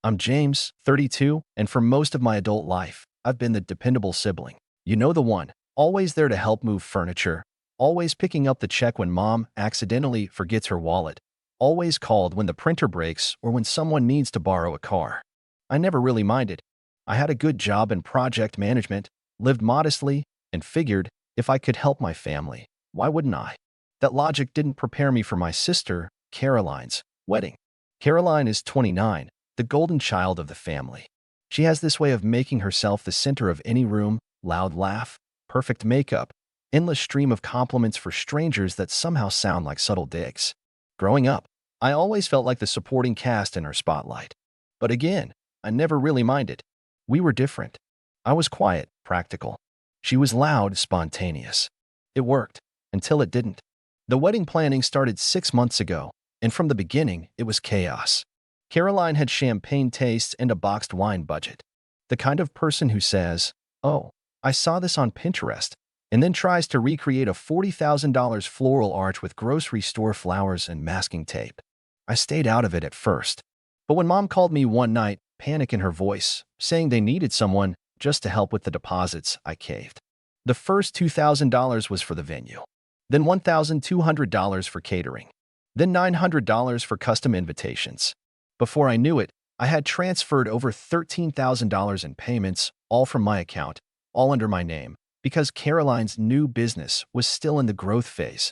I'm James, 32, and for most of my adult life, I've been the dependable sibling. You know the one, always there to help move furniture, always picking up the check when mom accidentally forgets her wallet, always called when the printer breaks or when someone needs to borrow a car. I never really minded. I had a good job in project management, lived modestly, and figured if I could help my family, why wouldn't I? That logic didn't prepare me for my sister, Caroline's, wedding. Caroline is 29, the golden child of the family. She has this way of making herself the center of any room, loud laugh, perfect makeup, endless stream of compliments for strangers that somehow sound like subtle digs. Growing up, I always felt like the supporting cast in her spotlight. But again, I never really minded. We were different. I was quiet, practical. She was loud, spontaneous. It worked, until it didn't. The wedding planning started 6 months ago, and from the beginning, it was chaos. Caroline had champagne tastes and a boxed wine budget. The kind of person who says, "Oh, I saw this on Pinterest," and then tries to recreate a $40,000 floral arch with grocery store flowers and masking tape. I stayed out of it at first. But when mom called me one night, panic in her voice, saying they needed someone just to help with the deposits, I caved. The first $2,000 was for the venue, then $1,200 for catering, then $900 for custom invitations. Before I knew it, I had transferred over $13,000 in payments, all from my account, all under my name, because Caroline's new business was still in the growth phase,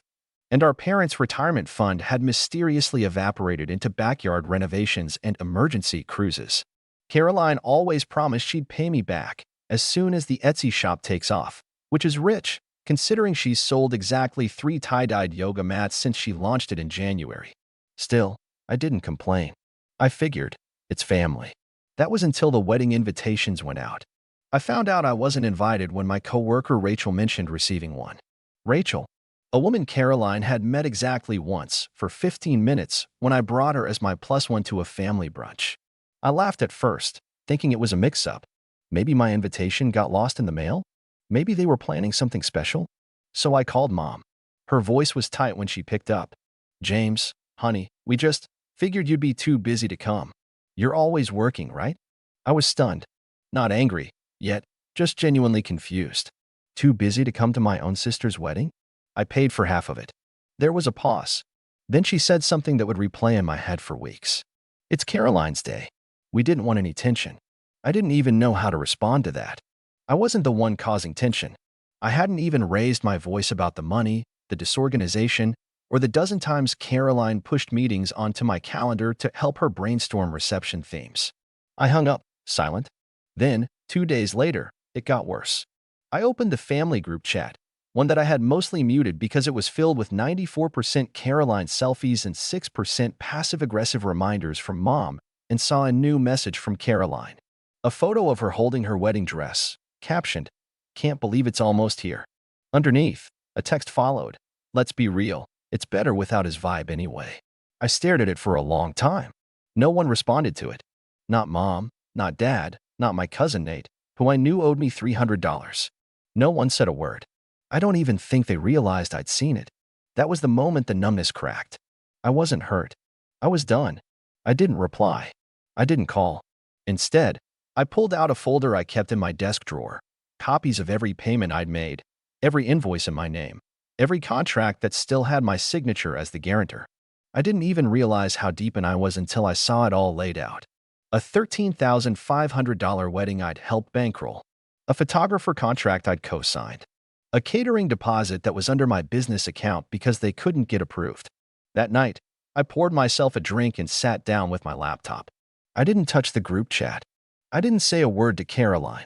and our parents' retirement fund had mysteriously evaporated into backyard renovations and emergency cruises. Caroline always promised she'd pay me back as soon as the Etsy shop takes off, which is rich, considering she's sold exactly 3 tie-dyed yoga mats since she launched it in January. Still, I didn't complain. I figured, it's family. That was until the wedding invitations went out. I found out I wasn't invited when my coworker Rachel mentioned receiving one. Rachel, a woman Caroline had met exactly once, for 15 minutes, when I brought her as my +1 to a family brunch. I laughed at first, thinking it was a mix-up. Maybe my invitation got lost in the mail? Maybe they were planning something special? So I called mom. Her voice was tight when she picked up. "James, honey, we just figured you'd be too busy to come. You're always working, right?" I was stunned. Not angry, yet just genuinely confused. Too busy to come to my own sister's wedding? I paid for half of it. There was a pause. Then she said something that would replay in my head for weeks. "It's Caroline's day. We didn't want any tension." I didn't even know how to respond to that. I wasn't the one causing tension. I hadn't even raised my voice about the money, the disorganization, or the dozen times Caroline pushed meetings onto my calendar to help her brainstorm reception themes. I hung up, silent. Then, 2 days later, it got worse. I opened the family group chat, one that I had mostly muted because it was filled with 94% Caroline selfies and 6% passive-aggressive reminders from mom, and saw a new message from Caroline. A photo of her holding her wedding dress, captioned, "Can't believe it's almost here." Underneath, a text followed, "Let's be real, it's better without his vibe anyway." I stared at it for a long time. No one responded to it. Not mom, not dad, not my cousin Nate, who I knew owed me $300. No one said a word. I don't even think they realized I'd seen it. That was the moment the numbness cracked. I wasn't hurt. I was done. I didn't reply. I didn't call. Instead, I pulled out a folder I kept in my desk drawer, copies of every payment I'd made, every invoice in my name, every contract that still had my signature as the guarantor. I didn't even realize how deep in I was until I saw it all laid out. A $13,500 wedding I'd helped bankroll, a photographer contract I'd co-signed, a catering deposit that was under my business account because they couldn't get approved. That night, I poured myself a drink and sat down with my laptop. I didn't touch the group chat. I didn't say a word to Caroline.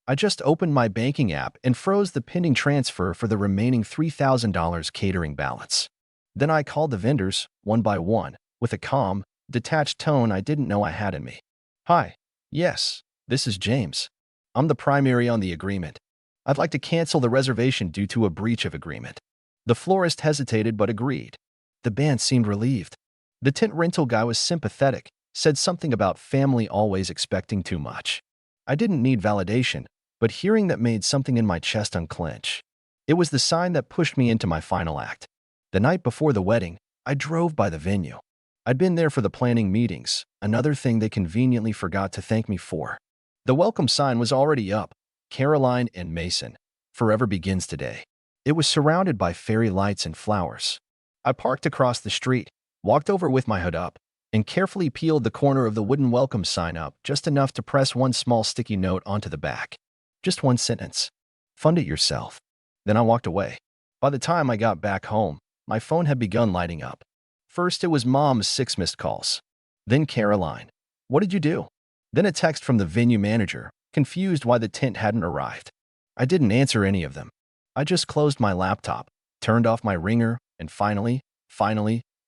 I just opened my banking app and froze the pending transfer for the remaining $3,000 catering balance. Then I called the vendors, one by one, with a calm, detached tone I didn't know I had in me. "Hi. Yes, this is James. I'm the primary on the agreement. I'd like to cancel the reservation due to a breach of agreement." The florist hesitated but agreed. The band seemed relieved. The tent rental guy was sympathetic, said something about family always expecting too much. I didn't need validation, but hearing that made something in my chest unclench. It was the sign that pushed me into my final act. The night before the wedding, I drove by the venue. I'd been there for the planning meetings, another thing they conveniently forgot to thank me for. The welcome sign was already up. Caroline and Mason. Forever begins today. It was surrounded by fairy lights and flowers. I parked across the street, walked over with my hood up, and carefully peeled the corner of the wooden welcome sign up just enough to press one small sticky note onto the back. Just one sentence. Fund it yourself. Then I walked away. By the time I got back home, my phone had begun lighting up. First, it was Mom's 6 missed calls. Then Caroline. What did you do? Then a text from the venue manager, confused why the tent hadn't arrived. I didn't answer any of them. I just closed my laptop, turned off my ringer, and finally,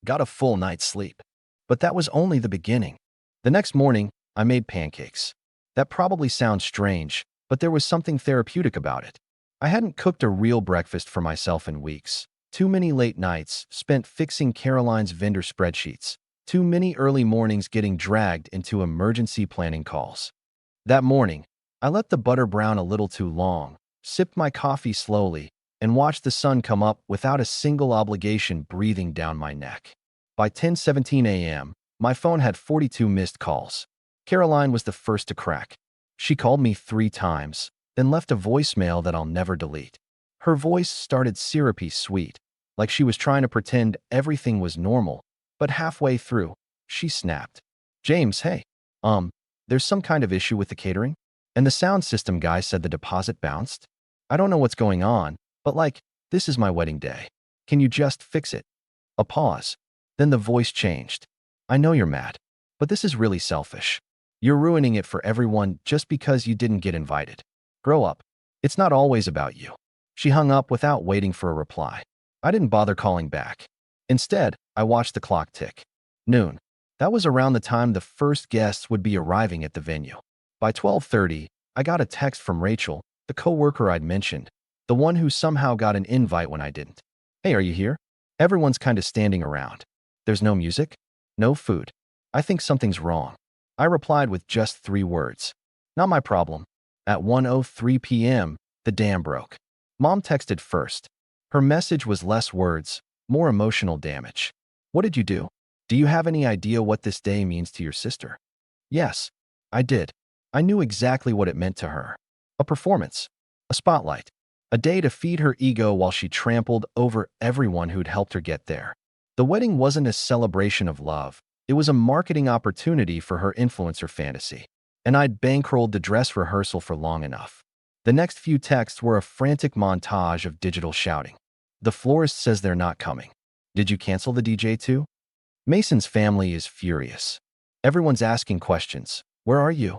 got a full night's sleep. But that was only the beginning. The next morning, I made pancakes. That probably sounds strange, but there was something therapeutic about it. I hadn't cooked a real breakfast for myself in weeks. Too many late nights spent fixing Caroline's vendor spreadsheets. Too many early mornings getting dragged into emergency planning calls. That morning, I let the butter brown a little too long, sipped my coffee slowly, and watched the sun come up without a single obligation breathing down my neck. By 10:17 a.m., my phone had 42 missed calls. Caroline was the first to crack. She called me 3 times, then left a voicemail that I'll never delete. Her voice started syrupy sweet, like she was trying to pretend everything was normal, but halfway through, she snapped. James, hey, there's some kind of issue with the catering? And the sound system guy said the deposit bounced? I don't know what's going on, but this is my wedding day. Can you just fix it? A pause. Then the voice changed. I know you're mad, but this is really selfish. You're ruining it for everyone just because you didn't get invited. Grow up. It's not always about you. She hung up without waiting for a reply. I didn't bother calling back. Instead, I watched the clock tick. Noon. That was around the time the first guests would be arriving at the venue. By 12:30, I got a text from Rachel, the coworker I'd mentioned, the one who somehow got an invite when I didn't. Hey, are you here? Everyone's kind of standing around. There's no music? No food. I think something's wrong. I replied with just 3 words. Not my problem. At 1:03 p.m., the dam broke. Mom texted first. Her message was less words, more emotional damage. What did you do? Do you have any idea what this day means to your sister? Yes, I did. I knew exactly what it meant to her. A performance. A spotlight. A day to feed her ego while she trampled over everyone who'd helped her get there. The wedding wasn't a celebration of love. It was a marketing opportunity for her influencer fantasy. And I'd bankrolled the dress rehearsal for long enough. The next few texts were a frantic montage of digital shouting. The florist says they're not coming. Did you cancel the DJ too? Mason's family is furious. Everyone's asking questions. Where are you?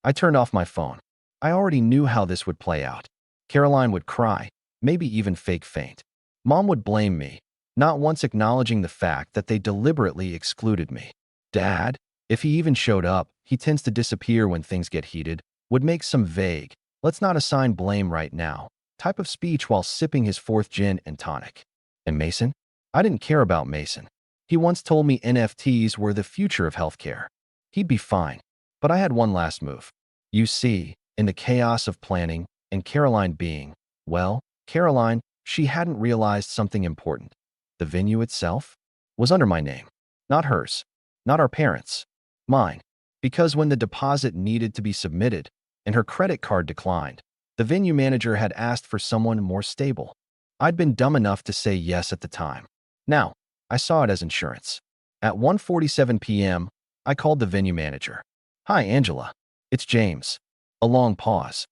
I turned off my phone. I already knew how this would play out. Caroline would cry, maybe even fake faint. Mom would blame me, not once acknowledging the fact that they deliberately excluded me. Dad, if he even showed up, he tends to disappear when things get heated, would make some vague, let's not assign blame right now, type of speech while sipping his 4th gin and tonic. And Mason? I didn't care about Mason. He once told me NFTs were the future of healthcare. He'd be fine. But I had one last move. You see, in the chaos of planning, and Caroline being, well, Caroline, she hadn't realized something important. The venue itself was under my name, not hers, not our parents', mine. Because when the deposit needed to be submitted and her credit card declined, the venue manager had asked for someone more stable. I'd been dumb enough to say yes at the time. Now, I saw it as insurance. At 1:47 p.m., I called the venue manager. Hi, Angela. It's James. A long pause.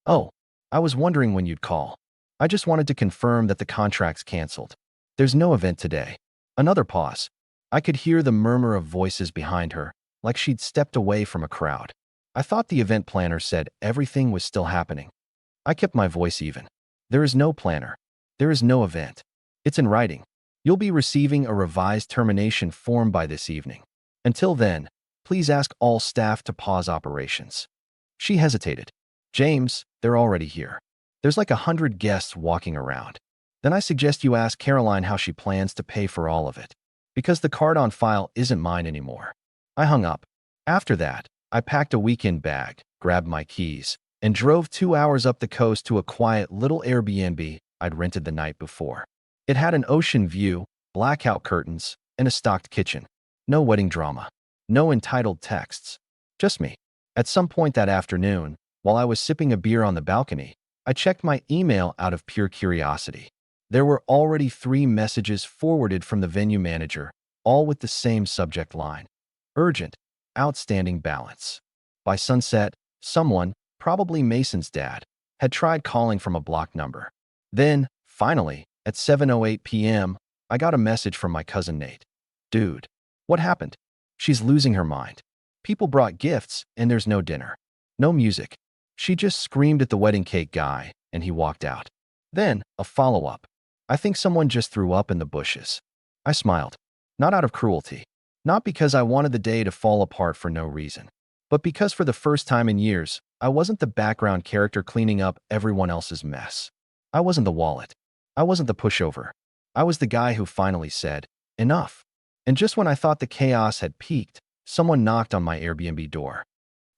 Oh, I was wondering when you'd call. I just wanted to confirm that the contract's canceled. There's no event today. Another pause. I could hear the murmur of voices behind her, like she'd stepped away from a crowd. I thought the event planner said everything was still happening. I kept my voice even. There is no planner. There is no event. It's in writing. You'll be receiving a revised termination form by this evening. Until then, please ask all staff to pause operations. She hesitated. James, they're already here. There's like 100 guests walking around. Then I suggest you ask Caroline how she plans to pay for all of it. Because the card on file isn't mine anymore. I hung up. After that, I packed a weekend bag, grabbed my keys, and drove 2 hours up the coast to a quiet little Airbnb I'd rented the night before. It had an ocean view, blackout curtains, in a stocked kitchen. No wedding drama. No entitled texts. Just me. At some point that afternoon, while I was sipping a beer on the balcony, I checked my email out of pure curiosity. There were already 3 messages forwarded from the venue manager, all with the same subject line. Urgent. Outstanding balance. By sunset, someone, probably Mason's dad, had tried calling from a blocked number. Then, finally, at 7:08 p.m., I got a message from my cousin Nate. Dude, what happened? She's losing her mind. People brought gifts, and there's no dinner. No music. She just screamed at the wedding cake guy, and he walked out. Then, a follow-up. I think someone just threw up in the bushes. I smiled. Not out of cruelty. Not because I wanted the day to fall apart for no reason. But because for the first time in years, I wasn't the background character cleaning up everyone else's mess. I wasn't the wallet. I wasn't the pushover. I was the guy who finally said, enough. And just when I thought the chaos had peaked, someone knocked on my Airbnb door.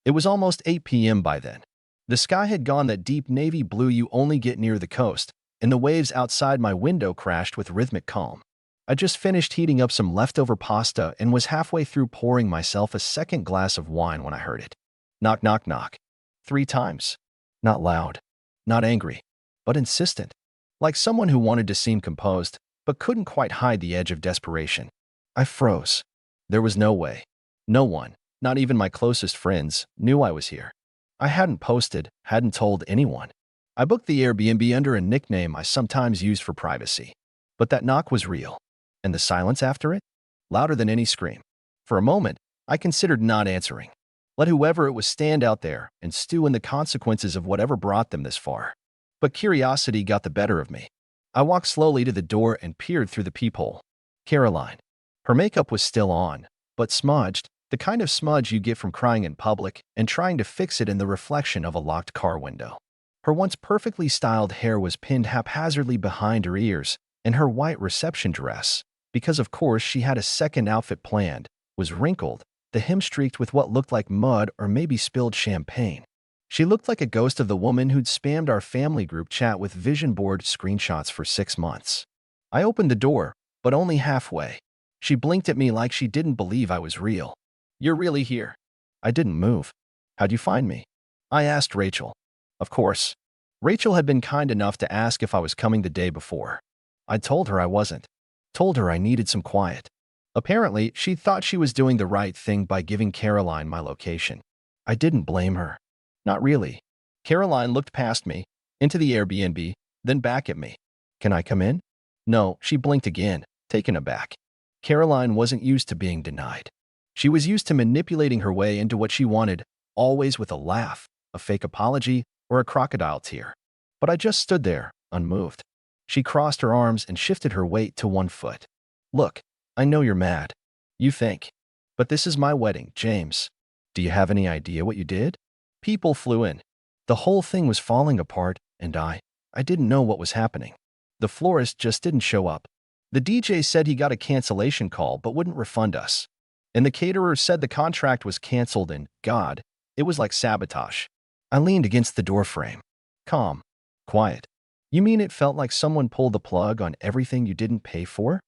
It was almost 8 p.m. by then. The sky had gone that deep navy blue you only get near the coast, and the waves outside my window crashed with rhythmic calm. I just finished heating up some leftover pasta and was halfway through pouring myself a second glass of wine when I heard it. Knock, knock, knock. 3 times. Not loud. Not angry. But insistent. Like someone who wanted to seem composed, but couldn't quite hide the edge of desperation. I froze. There was no way. No one, not even my closest friends, knew I was here. I hadn't posted, hadn't told anyone. I booked the Airbnb under a nickname I sometimes use for privacy. But that knock was real. And the silence after it? Louder than any scream. For a moment, I considered not answering. Let whoever it was stand out there and stew in the consequences of whatever brought them this far. But curiosity got the better of me. I walked slowly to the door and peered through the peephole. Caroline. Her makeup was still on, but smudged, the kind of smudge you get from crying in public and trying to fix it in the reflection of a locked car window. Her once perfectly styled hair was pinned haphazardly behind her ears, and her white reception dress, because of course she had a second outfit planned, was wrinkled, the hem streaked with what looked like mud or maybe spilled champagne. She looked like a ghost of the woman who'd spammed our family group chat with vision board screenshots for 6 months. I opened the door, but only halfway. She blinked at me like she didn't believe I was real. You're really here? I didn't move. How'd you find me? I asked Rachel. Of course. Rachel had been kind enough to ask if I was coming the day before. I told her I wasn't. Told her I needed some quiet. Apparently, she thought she was doing the right thing by giving Caroline my location. I didn't blame her. Not really. Caroline looked past me, into the Airbnb, then back at me. Can I come in? No, she blinked again, taken aback. Caroline wasn't used to being denied. She was used to manipulating her way into what she wanted, always with a laugh, a fake apology, or a crocodile tear. But I just stood there, unmoved. She crossed her arms and shifted her weight to one foot. Look, I know you're mad. You think. But this is my wedding, James. Do you have any idea what you did? People flew in. The whole thing was falling apart, and I didn't know what was happening. The florist just didn't show up. The DJ said he got a cancellation call but wouldn't refund us. And the caterer said the contract was canceled and, God, it was like sabotage. I leaned against the doorframe. Calm. Quiet. You mean it felt like someone pulled the plug on everything you didn't pay for?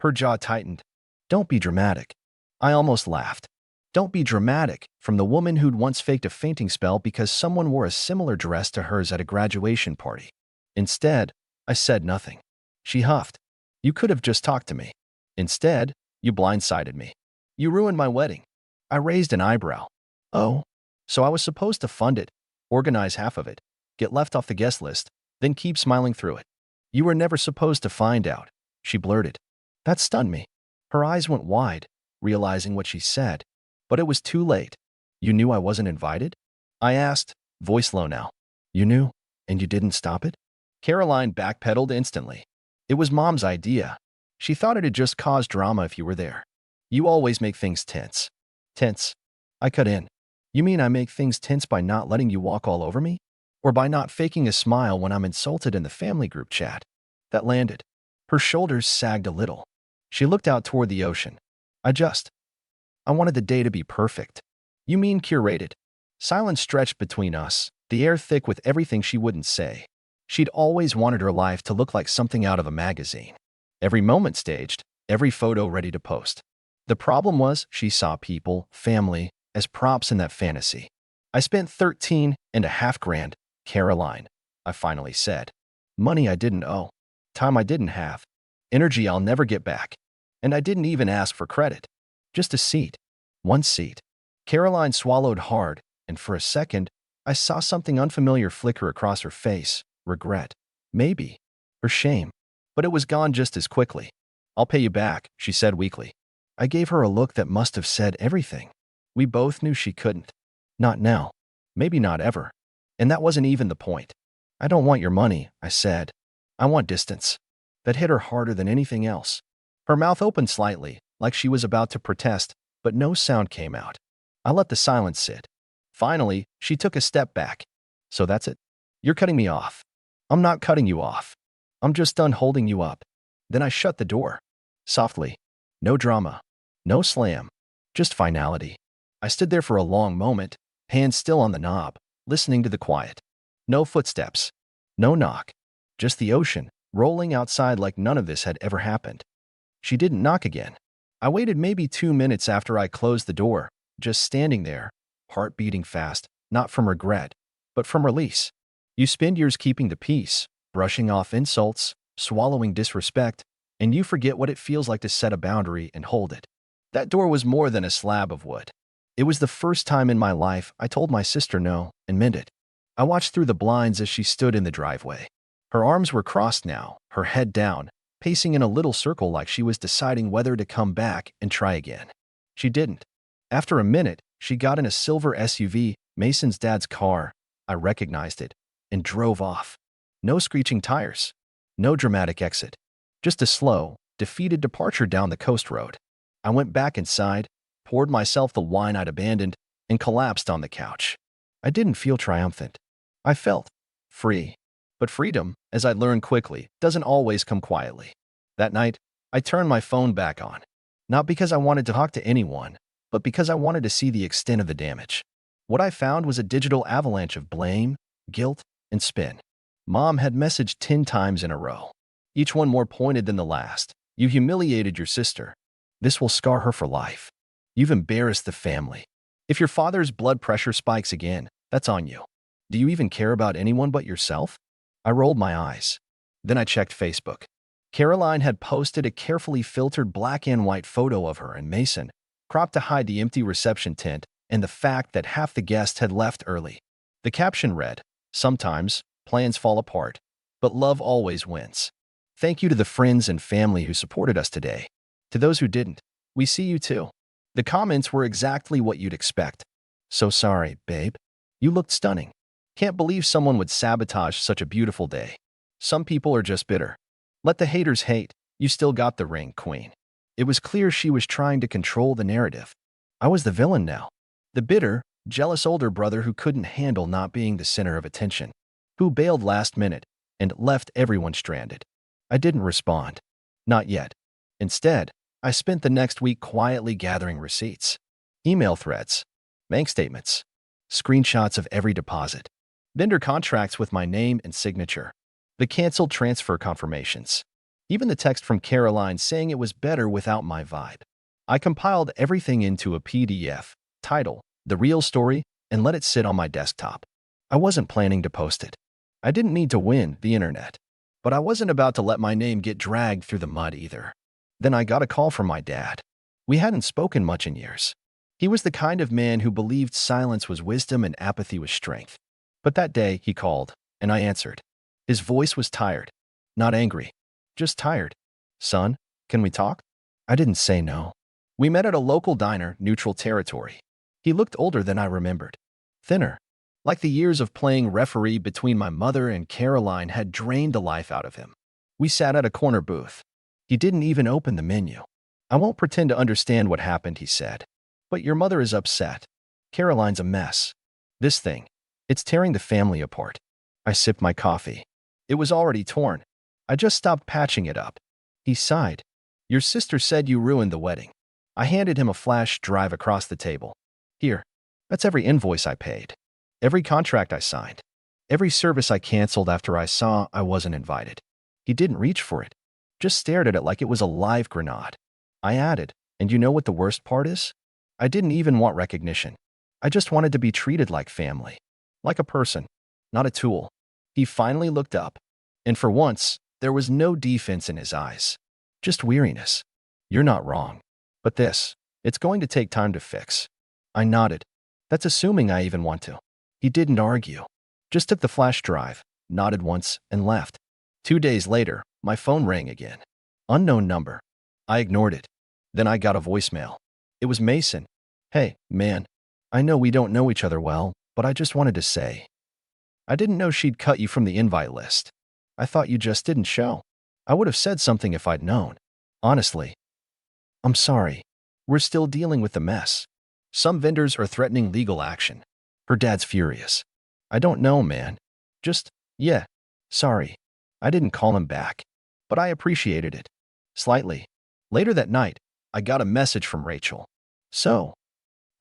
Her jaw tightened. Don't be dramatic. I almost laughed. Don't be dramatic, from the woman who'd once faked a fainting spell because someone wore a similar dress to hers at a graduation party. Instead, I said nothing. She huffed. You could have just talked to me. Instead, you blindsided me. You ruined my wedding. I raised an eyebrow. Oh? So I was supposed to fund it, organize half of it, get left off the guest list, then keep smiling through it. You were never supposed to find out, she blurted. That stunned me. Her eyes went wide, realizing what she said. But it was too late. You knew I wasn't invited? I asked, voice low now. You knew, and you didn't stop it? Caroline backpedaled instantly. It was Mom's idea. She thought it'd just cause drama if you were there. You always make things tense. Tense. I cut in. You mean I make things tense by not letting you walk all over me? Or by not faking a smile when I'm insulted in the family group chat? That landed. Her shoulders sagged a little. She looked out toward the ocean. I wanted the day to be perfect. You mean curated? Silence stretched between us, the air thick with everything she wouldn't say. She'd always wanted her life to look like something out of a magazine. Every moment staged, every photo ready to post. The problem was she saw people, family, as props in that fantasy. I spent 13.5 grand, Caroline, I finally said. Money I didn't owe, time I didn't have, energy I'll never get back. And I didn't even ask for credit. Just a seat. One seat. Caroline swallowed hard, and for a second, I saw something unfamiliar flicker across her face. Regret. Maybe. Or shame. But it was gone just as quickly. I'll pay you back, she said weakly. I gave her a look that must have said everything. We both knew she couldn't. Not now. Maybe not ever. And that wasn't even the point. I don't want your money, I said. I want distance. That hit her harder than anything else. Her mouth opened slightly, like she was about to protest, but no sound came out. I let the silence sit. Finally, she took a step back. So that's it? You're cutting me off. I'm not cutting you off. I'm just done holding you up. Then I shut the door. Softly. No drama. No slam. Just finality. I stood there for a long moment, hands still on the knob, listening to the quiet. No footsteps. No knock. Just the ocean, rolling outside like none of this had ever happened. She didn't knock again. I waited maybe 2 minutes after I closed the door, just standing there, heart beating fast, not from regret, but from release. You spend years keeping the peace, brushing off insults, swallowing disrespect, and you forget what it feels like to set a boundary and hold it. That door was more than a slab of wood. It was the first time in my life I told my sister no and meant it. I watched through the blinds as she stood in the driveway. Her arms were crossed now, her head down, pacing in a little circle like she was deciding whether to come back and try again. She didn't. After a minute, she got in a silver SUV, Mason's dad's car. I recognized it, and drove off. No screeching tires. No dramatic exit. Just a slow, defeated departure down the coast road. I went back inside, poured myself the wine I'd abandoned, and collapsed on the couch. I didn't feel triumphant. I felt free. But freedom, as I learned quickly, doesn't always come quietly. That night, I turned my phone back on. Not because I wanted to talk to anyone, but because I wanted to see the extent of the damage. What I found was a digital avalanche of blame, guilt, and spin. Mom had messaged 10 times in a row. Each one more pointed than the last. You humiliated your sister. This will scar her for life. You've embarrassed the family. If your father's blood pressure spikes again, that's on you. Do you even care about anyone but yourself? I rolled my eyes. Then I checked Facebook. Caroline had posted a carefully filtered black and white photo of her and Mason, cropped to hide the empty reception tent and the fact that half the guests had left early. The caption read, "Sometimes, plans fall apart, but love always wins. Thank you to the friends and family who supported us today. To those who didn't, we see you too." The comments were exactly what you'd expect. "So sorry, babe. You looked stunning. Can't believe someone would sabotage such a beautiful day. Some people are just bitter. Let the haters hate. You still got the ring, queen." It was clear she was trying to control the narrative. I was the villain now. The bitter, jealous older brother who couldn't handle not being the center of attention. Who bailed last minute and left everyone stranded. I didn't respond. Not yet. Instead, I spent the next week quietly gathering receipts. Email threads. Bank statements. Screenshots of every deposit. Vendor contracts with my name and signature. The canceled transfer confirmations. Even the text from Caroline saying it was better without my vibe. I compiled everything into a PDF, title, The Real Story, and let it sit on my desktop. I wasn't planning to post it. I didn't need to win the internet. But I wasn't about to let my name get dragged through the mud either. Then I got a call from my dad. We hadn't spoken much in years. He was the kind of man who believed silence was wisdom and apathy was strength. But that day, he called, and I answered. His voice was tired. Not angry. Just tired. "Son, can we talk?" I didn't say no. We met at a local diner, neutral territory. He looked older than I remembered. Thinner. Like the years of playing referee between my mother and Caroline had drained the life out of him. We sat at a corner booth. He didn't even open the menu. "I won't pretend to understand what happened," he said. "But your mother is upset. Caroline's a mess. This thing, it's tearing the family apart." I sipped my coffee. It was already torn. I just stopped patching it up. He sighed. "Your sister said you ruined the wedding." I handed him a flash drive across the table. "Here, that's every invoice I paid. Every contract I signed. Every service I canceled after I saw I wasn't invited." He didn't reach for it. just stared at it like it was a live grenade. I added, and you know what the worst part is? I didn't even want recognition. I just wanted to be treated like family. Like a person, not a tool. He finally looked up, and for once, there was no defense in his eyes. Just weariness. You're not wrong. But it's going to take time to fix. I nodded. That's assuming I even want to. He didn't argue. Just took the flash drive, nodded once, and left. 2 days later, my phone rang again. Unknown number. I ignored it. Then I got a voicemail. It was Mason. Hey, man. I know we don't know each other well, but I just wanted to say. I didn't know she'd cut you from the invite list. I thought you just didn't show. I would have said something if I'd known. Honestly. I'm sorry. We're still dealing with the mess. Some vendors are threatening legal action. Her dad's furious. I don't know, man. Yeah, sorry. I didn't call him back, but I appreciated it. Slightly. Later that night, I got a message from Rachel. So,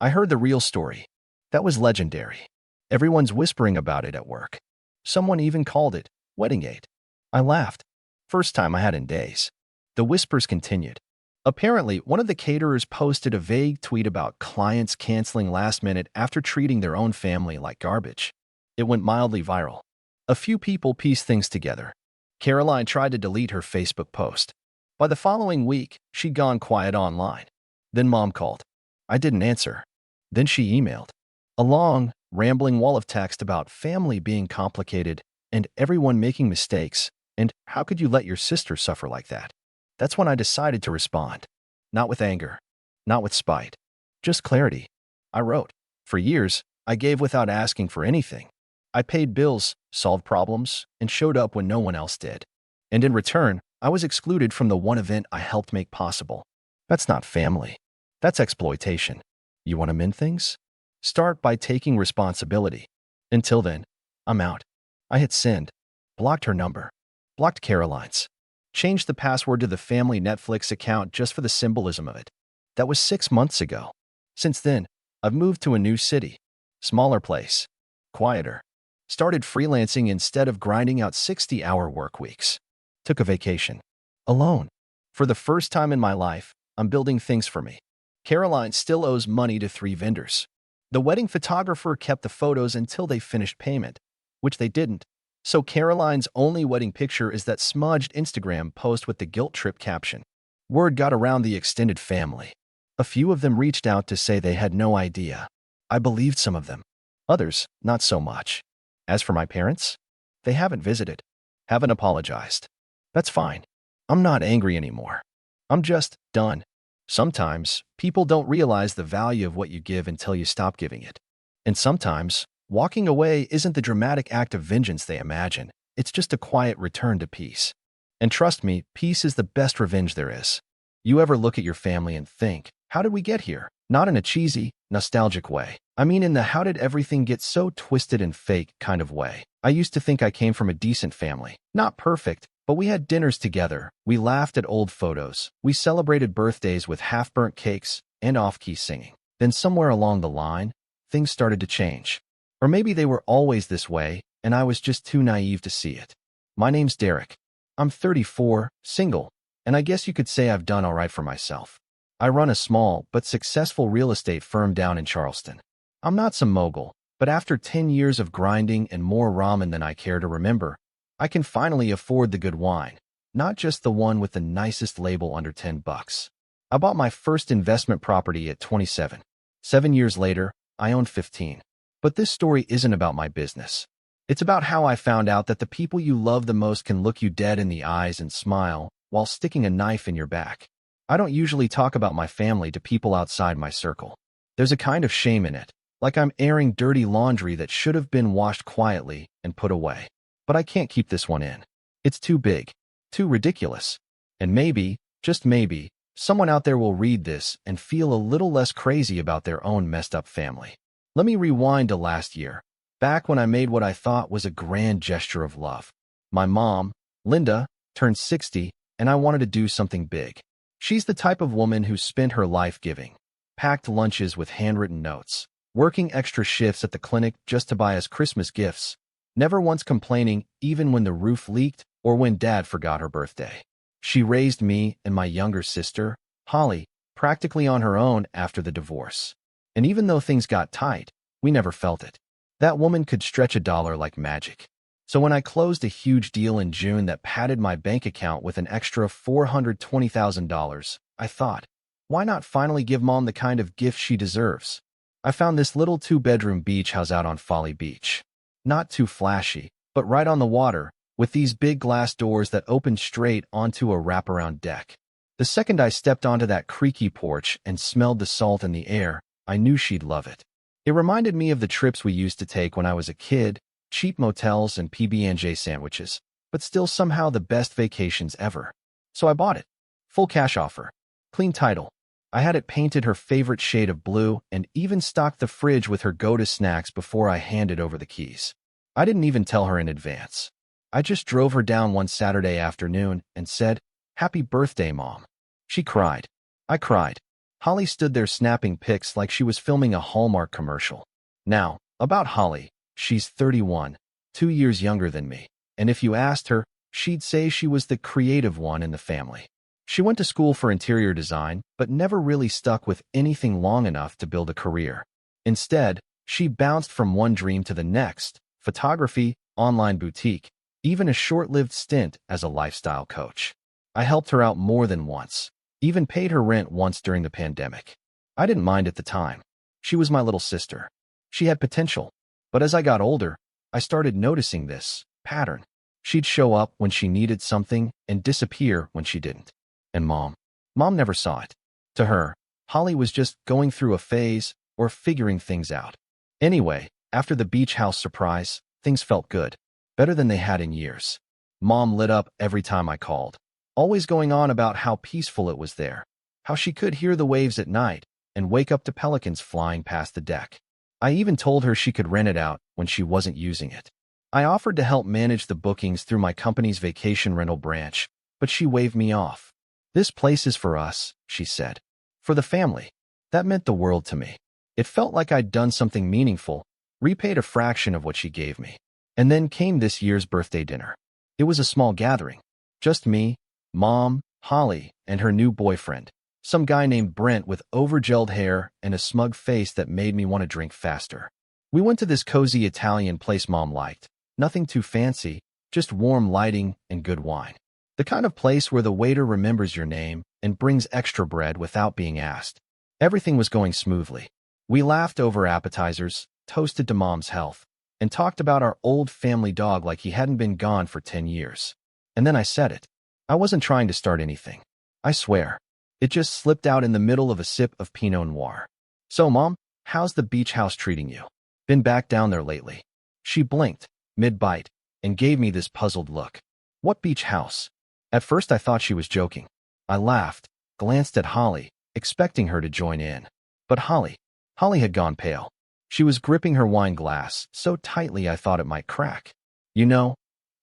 I heard the real story. That was legendary. Everyone's whispering about it at work. Someone even called it Wedding Aid. I laughed. First time I had in days. The whispers continued. Apparently, one of the caterers posted a vague tweet about clients canceling last minute after treating their own family like garbage. It went mildly viral. A few people pieced things together. Caroline tried to delete her Facebook post. By the following week, she'd gone quiet online. Then Mom called. I didn't answer. Then she emailed. A long, rambling wall of text about family being complicated and everyone making mistakes, and how could you let your sister suffer like that? That's when I decided to respond. Not with anger. Not with spite. Just clarity. I wrote. For years, I gave without asking for anything. I paid bills, solved problems, and showed up when no one else did. And in return, I was excluded from the one event I helped make possible. That's not family. That's exploitation. You want to mend things? Start by taking responsibility. Until then, I'm out. I hit send. Blocked her number. Blocked Caroline's. Changed the password to the family Netflix account just for the symbolism of it. That was 6 months ago. Since then, I've moved to a new city. Smaller place. Quieter. Started freelancing instead of grinding out 60-hour work weeks. Took a vacation. Alone. For the first time in my life, I'm building things for me. Caroline still owes money to 3 vendors. The wedding photographer kept the photos until they finished payment, which they didn't. So Caroline's only wedding picture is that smudged Instagram post with the guilt trip caption. Word got around the extended family. A few of them reached out to say they had no idea. I believed some of them. Others, not so much. As for my parents, they haven't visited. Haven't apologized. That's fine. I'm not angry anymore. I'm just done. Sometimes, people don't realize the value of what you give until you stop giving it. And sometimes, walking away isn't the dramatic act of vengeance they imagine. It's just a quiet return to peace. And trust me, peace is the best revenge there is. You ever look at your family and think, how did we get here? Not in a cheesy, nostalgic way. I mean in the how did everything get so twisted and fake kind of way. I used to think I came from a decent family. Not perfect, but we had dinners together. We laughed at old photos. We celebrated birthdays with half-burnt cakes and off-key singing. Then somewhere along the line, things started to change. Or maybe they were always this way, and I was just too naive to see it. My name's Derek. I'm 34, single, and I guess you could say I've done all right for myself. I run a small but successful real estate firm down in Charleston. I'm not some mogul, but after 10 years of grinding and more ramen than I care to remember, I can finally afford the good wine, not just the one with the nicest label under $10. I bought my first investment property at 27. 7 years later, I own 15. But this story isn't about my business. It's about how I found out that the people you love the most can look you dead in the eyes and smile while sticking a knife in your back. I don't usually talk about my family to people outside my circle. There's a kind of shame in it, like I'm airing dirty laundry that should have been washed quietly and put away. But I can't keep this one in. It's too big, too ridiculous. And maybe, just maybe, someone out there will read this and feel a little less crazy about their own messed up family. Let me rewind to last year, back when I made what I thought was a grand gesture of love. My mom, Linda, turned 60, and I wanted to do something big. She's the type of woman who spent her life giving. Packed lunches with handwritten notes, working extra shifts at the clinic just to buy us Christmas gifts, never once complaining even when the roof leaked or when Dad forgot her birthday. She raised me and my younger sister, Holly, practically on her own after the divorce. And even though things got tight, we never felt it. That woman could stretch a dollar like magic. So when I closed a huge deal in June that padded my bank account with an extra $420,000, I thought, why not finally give Mom the kind of gift she deserves? I found this little 2-bedroom beach house out on Folly Beach. Not too flashy, but right on the water, with these big glass doors that opened straight onto a wraparound deck. The second I stepped onto that creaky porch and smelled the salt in the air, I knew she'd love it. It reminded me of the trips we used to take when I was a kid, cheap motels and PB&J sandwiches, but still somehow the best vacations ever. So I bought it. Full cash offer. Clean title. I had it painted her favorite shade of blue and even stocked the fridge with her go-to snacks before I handed over the keys. I didn't even tell her in advance. I just drove her down one Saturday afternoon and said, "Happy birthday, Mom." She cried. I cried. Holly stood there snapping pics like she was filming a Hallmark commercial. Now, about Holly, she's 31, 2 years younger than me, and if you asked her, she'd say she was the creative one in the family. She went to school for interior design, but never really stuck with anything long enough to build a career. Instead, she bounced from one dream to the next: photography, online boutique, even a short-lived stint as a lifestyle coach. I helped her out more than once, even paid her rent once during the pandemic. I didn't mind at the time. She was my little sister. She had potential. But as I got older, I started noticing this pattern. She'd show up when she needed something and disappear when she didn't. And Mom never saw it. To her, Holly was just going through a phase or figuring things out. Anyway, after the beach house surprise, things felt good. Better than they had in years. Mom lit up every time I called, always going on about how peaceful it was there, how she could hear the waves at night and wake up to pelicans flying past the deck. I even told her she could rent it out when she wasn't using it. I offered to help manage the bookings through my company's vacation rental branch, but she waved me off. "This place is for us," she said. "For the family." That meant the world to me. It felt like I'd done something meaningful, repaid a fraction of what she gave me. And then came this year's birthday dinner. It was a small gathering. Just me, Mom, Holly, and her new boyfriend, some guy named Brent with overgelled hair and a smug face that made me want to drink faster. We went to this cozy Italian place Mom liked. Nothing too fancy, just warm lighting and good wine. The kind of place where the waiter remembers your name and brings extra bread without being asked. Everything was going smoothly. We laughed over appetizers, toasted to Mom's health, and talked about our old family dog like he hadn't been gone for 10 years. And then I said it. I wasn't trying to start anything. I swear. It just slipped out in the middle of a sip of Pinot Noir. "So, Mom, how's the beach house treating you? Been back down there lately?" She blinked, mid-bite, and gave me this puzzled look. "What beach house?" At first I thought she was joking. I laughed, glanced at Holly, expecting her to join in. But Holly had gone pale. She was gripping her wine glass so tightly I thought it might crack. "You know,"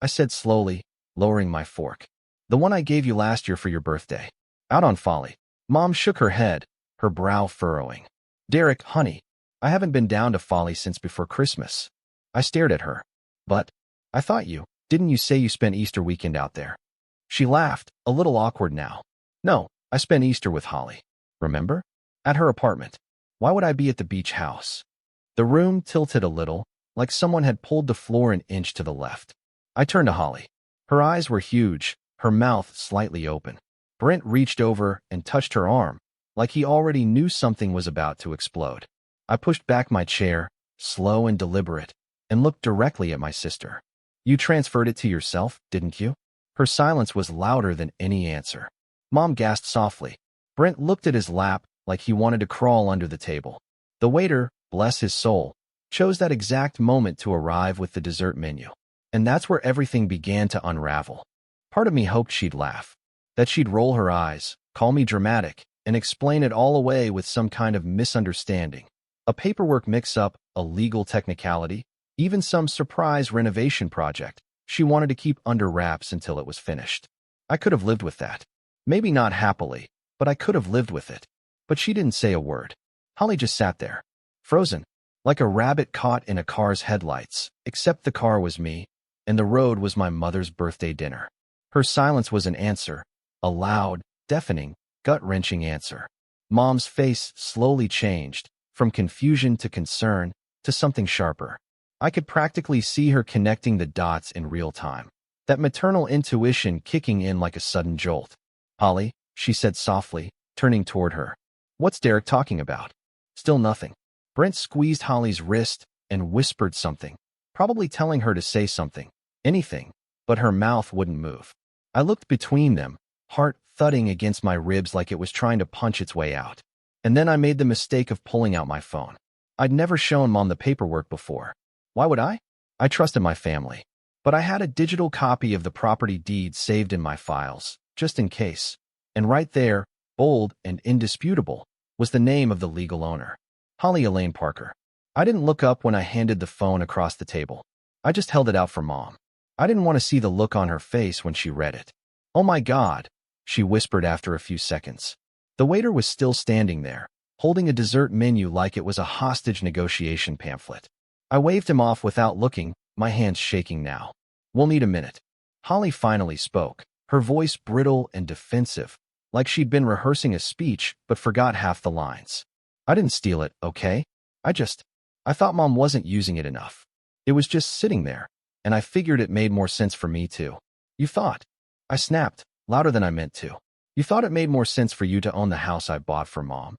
I said slowly, lowering my fork, "the one I gave you last year for your birthday. Out on Folly." Mom shook her head, her brow furrowing. "Derek, honey, I haven't been down to Folly since before Christmas." I stared at her. "But I thought didn't you say you spent Easter weekend out there?" She laughed, a little awkward now. "No, I spent Easter with Holly. Remember? At her apartment. Why would I be at the beach house?" The room tilted a little, like someone had pulled the floor an inch to the left. I turned to Holly. Her eyes were huge, her mouth slightly open. Brent reached over and touched her arm, like he already knew something was about to explode. I pushed back my chair, slow and deliberate, and looked directly at my sister. "You transferred it to yourself, didn't you?" Her silence was louder than any answer. Mom gasped softly. Brent looked at his lap like he wanted to crawl under the table. The waiter, bless his soul, chose that exact moment to arrive with the dessert menu. And that's where everything began to unravel. Part of me hoped she'd laugh, that she'd roll her eyes, call me dramatic, and explain it all away with some kind of misunderstanding. A paperwork mix-up, a legal technicality, even some surprise renovation project she wanted to keep under wraps until it was finished. I could have lived with that. Maybe not happily, but I could have lived with it. But she didn't say a word. Holly just sat there, frozen, like a rabbit caught in a car's headlights, except the car was me, and the road was my mother's birthday dinner. Her silence was an answer, A loud, deafening, gut-wrenching answer. Mom's face slowly changed, from confusion to concern to something sharper. I could practically see her connecting the dots in real time. That maternal intuition kicking in like a sudden jolt. "Holly," she said softly, turning toward her. "What's Derek talking about?" Still nothing. Brent squeezed Holly's wrist and whispered something, probably telling her to say something, anything, but her mouth wouldn't move. I looked between them, heart thudding against my ribs like it was trying to punch its way out. And then I made the mistake of pulling out my phone. I'd never shown Mom the paperwork before. Why would I? I trusted my family. But I had a digital copy of the property deed saved in my files, just in case. And right there, bold and indisputable, was the name of the legal owner. Holly Elaine Parker. I didn't look up when I handed the phone across the table. I just held it out for Mom. I didn't want to see the look on her face when she read it. "Oh my God," she whispered after a few seconds. The waiter was still standing there, holding a dessert menu like it was a hostage negotiation pamphlet. I waved him off without looking, my hands shaking now. "We'll need a minute." Holly finally spoke, her voice brittle and defensive, like she'd been rehearsing a speech but forgot half the lines. "I didn't steal it, okay? I thought Mom wasn't using it enough. It was just sitting there, and I figured it made more sense for me too." "You thought?" I snapped, louder than I meant to. "You thought it made more sense for you to own the house I bought for Mom?"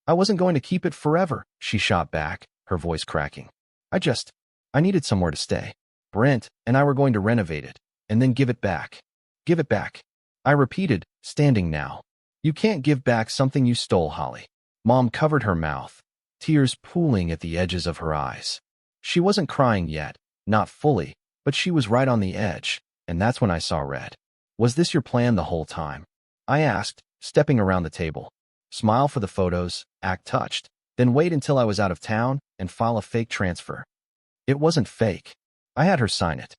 "I wasn't going to keep it forever," she shot back, her voice cracking. I needed somewhere to stay. Brent and I were going to renovate it, and then give it back." "Give it back," I repeated, standing now. "You can't give back something you stole, Holly." Mom covered her mouth, tears pooling at the edges of her eyes. She wasn't crying yet, not fully, but she was right on the edge, and that's when I saw red. "Was this your plan the whole time?" I asked, stepping around the table. "Smile for the photos, act touched, then wait until I was out of town and file a fake transfer." "It wasn't fake. I had her sign it."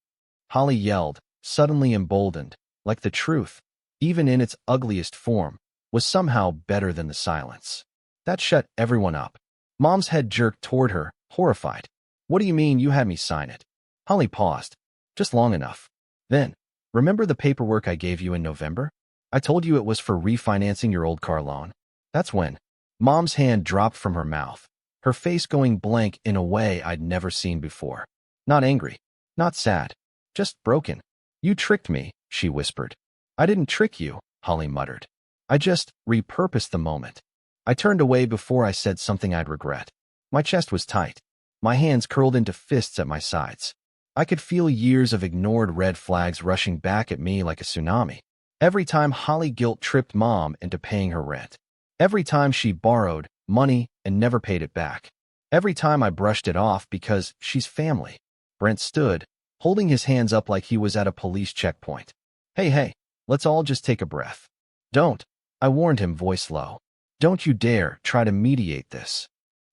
Holly yelled, suddenly emboldened, like the truth, even in its ugliest form, was somehow better than the silence. That shut everyone up. Mom's head jerked toward her, horrified. "What do you mean you had me sign it?" Holly paused, just long enough. Then, "Remember the paperwork I gave you in November? I told you it was for refinancing your old car loan." That's when Mom's hand dropped from her mouth, her face going blank in a way I'd never seen before. Not angry, not sad, just broken. "You tricked me," she whispered. "I didn't trick you," Holly muttered. "I just repurposed the moment." I turned away before I said something I'd regret. My chest was tight, my hands curled into fists at my sides. I could feel years of ignored red flags rushing back at me like a tsunami. Every time Holly guilt-tripped Mom into paying her rent. Every time she borrowed money and never paid it back. Every time I brushed it off because she's family. Brent stood, holding his hands up like he was at a police checkpoint. Hey, let's all just take a breath." "Don't," I warned him, voice low. "Don't you dare try to mediate this."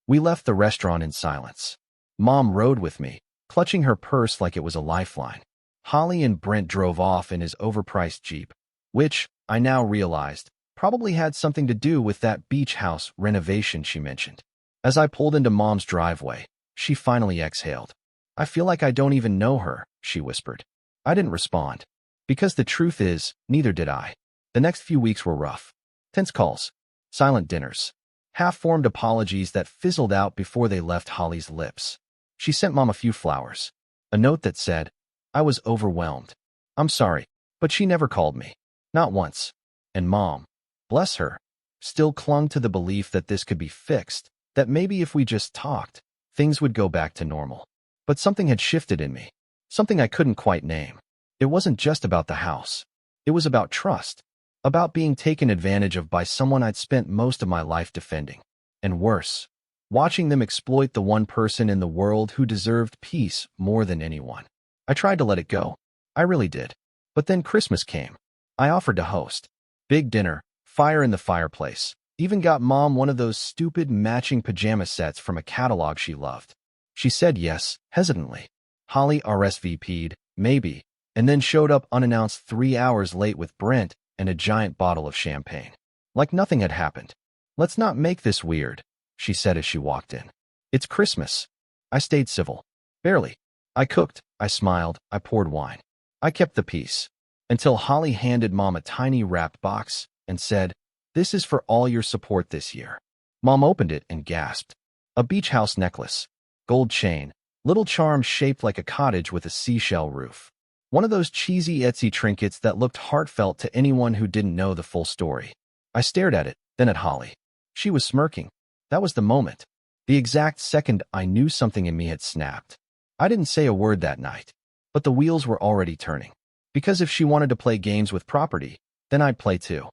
We left the restaurant in silence. Mom rode with me, clutching her purse like it was a lifeline. Holly and Brent drove off in his overpriced Jeep, which, I now realized, probably had something to do with that beach house renovation she mentioned. As I pulled into Mom's driveway, she finally exhaled. "I feel like I don't even know her," she whispered. I didn't respond. Because the truth is, neither did I. The next few weeks were rough. Tense calls, silent dinners, half-formed apologies that fizzled out before they left Holly's lips. She sent Mom a few flowers, a note that said, "I was overwhelmed. I'm sorry," but she never called me. Not once. And Mom, bless her, still clung to the belief that this could be fixed, that maybe if we just talked, things would go back to normal. But something had shifted in me, something I couldn't quite name. It wasn't just about the house. It was about trust, about being taken advantage of by someone I'd spent most of my life defending. And worse, watching them exploit the one person in the world who deserved peace more than anyone. I tried to let it go. I really did. But then Christmas came. I offered to host. Big dinner, fire in the fireplace. Even got Mom one of those stupid matching pajama sets from a catalog she loved. She said yes, hesitantly. Holly RSVP'd, maybe, and then showed up unannounced 3 hours late with Brent and a giant bottle of champagne. Like nothing had happened. "Let's not make this weird," she said as she walked in. "It's Christmas." I stayed civil. Barely. I cooked, I smiled, I poured wine. I kept the peace. until Holly handed Mom a tiny wrapped box and said, "This is for all your support this year." Mom opened it and gasped. A beach house necklace, gold chain, little charms shaped like a cottage with a seashell roof. One of those cheesy Etsy trinkets that looked heartfelt to anyone who didn't know the full story. I stared at it, then at Holly. She was smirking. That was the moment. The exact second I knew something in me had snapped. I didn't say a word that night, but the wheels were already turning. Because if she wanted to play games with property, then I'd play too.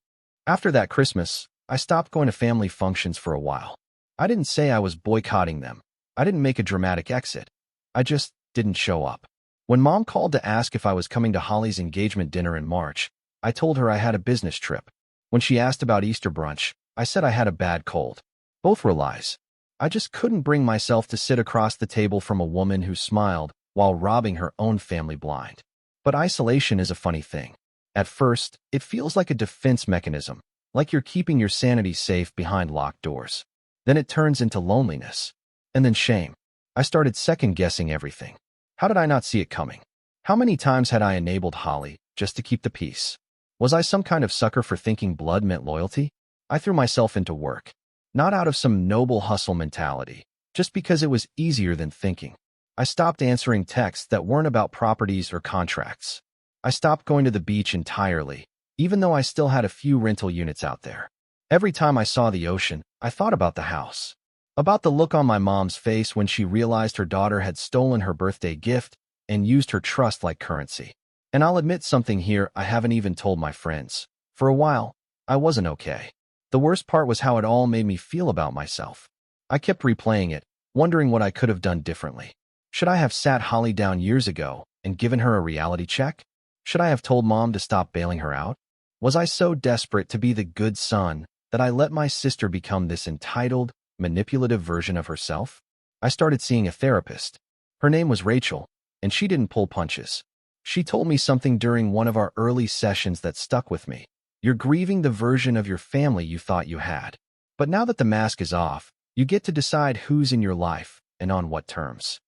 After that Christmas, I stopped going to family functions for a while. I didn't say I was boycotting them. I didn't make a dramatic exit. I just didn't show up. When Mom called to ask if I was coming to Holly's engagement dinner in March, I told her I had a business trip. When she asked about Easter brunch, I said I had a bad cold. Both were lies. I just couldn't bring myself to sit across the table from a woman who smiled while robbing her own family blind. But isolation is a funny thing. At first, it feels like a defense mechanism, like you're keeping your sanity safe behind locked doors. Then it turns into loneliness. And then shame. I started second-guessing everything. How did I not see it coming? How many times had I enabled Holly just to keep the peace? Was I some kind of sucker for thinking blood meant loyalty? I threw myself into work. Not out of some noble hustle mentality, just because it was easier than thinking. I stopped answering texts that weren't about properties or contracts. I stopped going to the beach entirely, even though I still had a few rental units out there. Every time I saw the ocean, I thought about the house. About the look on my mom's face when she realized her daughter had stolen her birthday gift and used her trust like currency. And I'll admit something here I haven't even told my friends. For a while, I wasn't okay. The worst part was how it all made me feel about myself. I kept replaying it, wondering what I could have done differently. Should I have sat Holly down years ago and given her a reality check? Should I have told Mom to stop bailing her out? Was I so desperate to be the good son that I let my sister become this entitled, manipulative version of herself? I started seeing a therapist. Her name was Rachel, and she didn't pull punches. She told me something during one of our early sessions that stuck with me. You're grieving the version of your family you thought you had. But now that the mask is off, you get to decide who's in your life and on what terms.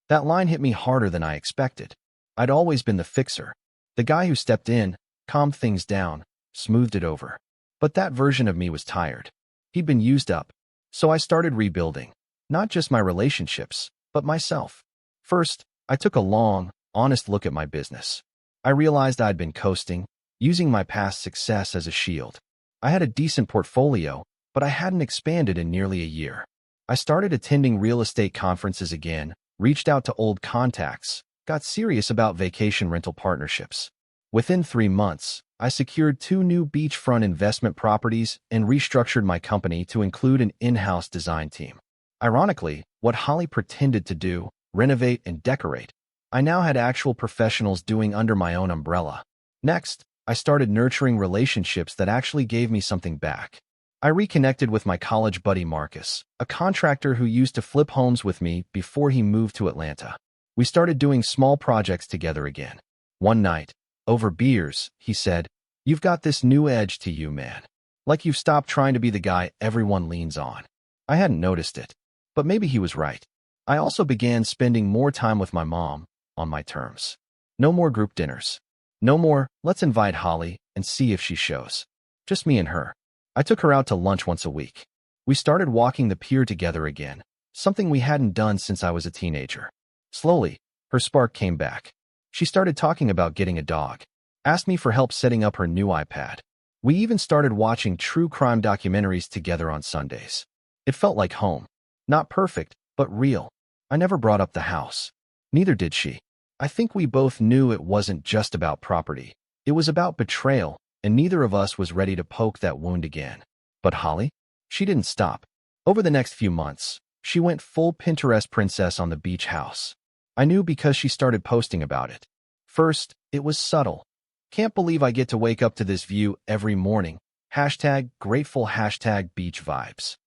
That line hit me harder than I expected. I'd always been the fixer, the guy who stepped in, calmed things down, smoothed it over. But that version of me was tired. He'd been used up. So I started rebuilding, not just my relationships, but myself. First, I took a long, honest look at my business. I realized I'd been coasting, using my past success as a shield. I had a decent portfolio, but I hadn't expanded in nearly a year. I started attending real estate conferences again, reached out to old contacts, got serious about vacation rental partnerships. Within 3 months, I secured 2 new beachfront investment properties and restructured my company to include an in-house design team. Ironically, what Holly pretended to do, renovate and decorate, I now had actual professionals doing under my own umbrella. Next, I started nurturing relationships that actually gave me something back. I reconnected with my college buddy Marcus, a contractor who used to flip homes with me before he moved to Atlanta. We started doing small projects together again. One night, over beers, he said, "You've got this new edge to you, man. Like you've stopped trying to be the guy everyone leans on." I hadn't noticed it, but maybe he was right. I also began spending more time with my mom, on my terms. No more group dinners. No more, let's invite Holly and see if she shows. Just me and her. I took her out to lunch once a week. We started walking the pier together again, something we hadn't done since I was a teenager. Slowly, her spark came back. She started talking about getting a dog, asked me for help setting up her new iPad. We even started watching true crime documentaries together on Sundays. It felt like home. Not perfect, but real. I never brought up the house. Neither did she. I think we both knew it wasn't just about property. It was about betrayal, and neither of us was ready to poke that wound again. But Holly? She didn't stop. Over the next few months, she went full Pinterest princess on the beach house. I knew because she started posting about it. First, it was subtle. "Can't believe I get to wake up to this view every morning. #grateful #beach vibes."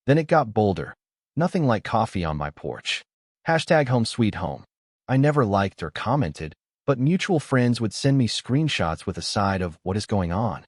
Then it got bolder. "Nothing like coffee on my porch. #home sweet home." I never liked or commented, but mutual friends would send me screenshots with a side of what is going on.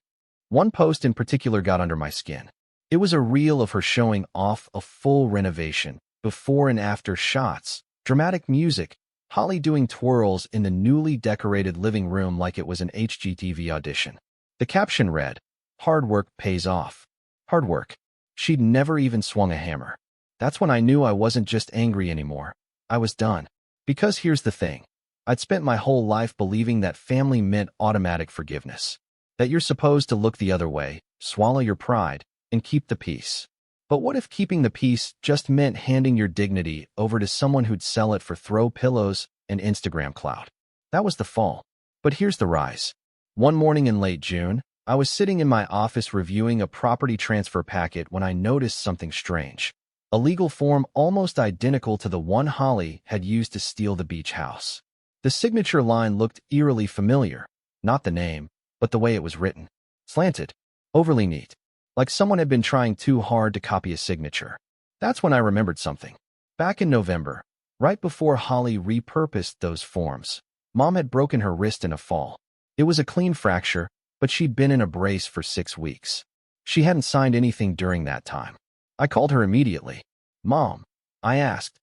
One post in particular got under my skin. It was a reel of her showing off a full renovation, before and after shots, dramatic music, Holly doing twirls in the newly decorated living room like it was an HGTV audition. The caption read, "Hard work pays off." Hard work. She'd never even swung a hammer. That's when I knew I wasn't just angry anymore. I was done. Because here's the thing. I'd spent my whole life believing that family meant automatic forgiveness. That you're supposed to look the other way, swallow your pride, and keep the peace. But what if keeping the peace just meant handing your dignity over to someone who'd sell it for throw pillows and Instagram clout? That was the fall. But here's the rise. One morning in late June, I was sitting in my office reviewing a property transfer packet when I noticed something strange. A legal form almost identical to the one Holly had used to steal the beach house. The signature line looked eerily familiar, not the name, but the way it was written. Slanted, overly neat, like someone had been trying too hard to copy a signature. That's when I remembered something. Back in November, right before Holly repurposed those forms, Mom had broken her wrist in a fall. It was a clean fracture, but she'd been in a brace for 6 weeks. She hadn't signed anything during that time. I called her immediately. "Mom," I asked,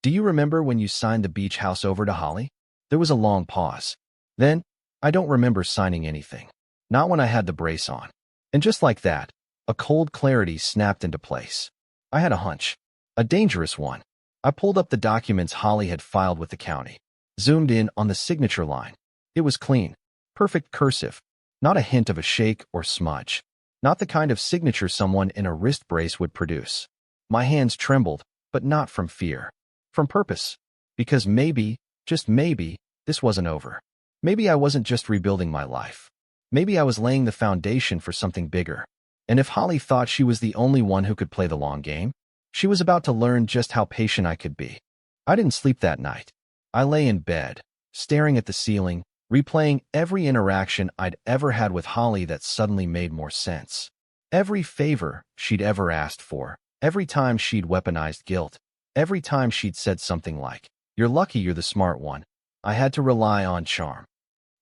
"do you remember when you signed the beach house over to Holly?" There was a long pause. Then, "I don't remember signing anything. Not when I had the brace on." And just like that, a cold clarity snapped into place. I had a hunch. A dangerous one. I pulled up the documents Holly had filed with the county. Zoomed in on the signature line. It was clean. Perfect cursive. Not a hint of a shake or smudge. Not the kind of signature someone in a wrist brace would produce. My hands trembled, but not from fear. From purpose. Because maybe, just maybe, this wasn't over. Maybe I wasn't just rebuilding my life. Maybe I was laying the foundation for something bigger. And if Holly thought she was the only one who could play the long game, she was about to learn just how patient I could be. I didn't sleep that night. I lay in bed, staring at the ceiling, replaying every interaction I'd ever had with Holly that suddenly made more sense. Every favor she'd ever asked for, every time she'd weaponized guilt, every time she'd said something like, "You're lucky you're the smart one. I had to rely on charm."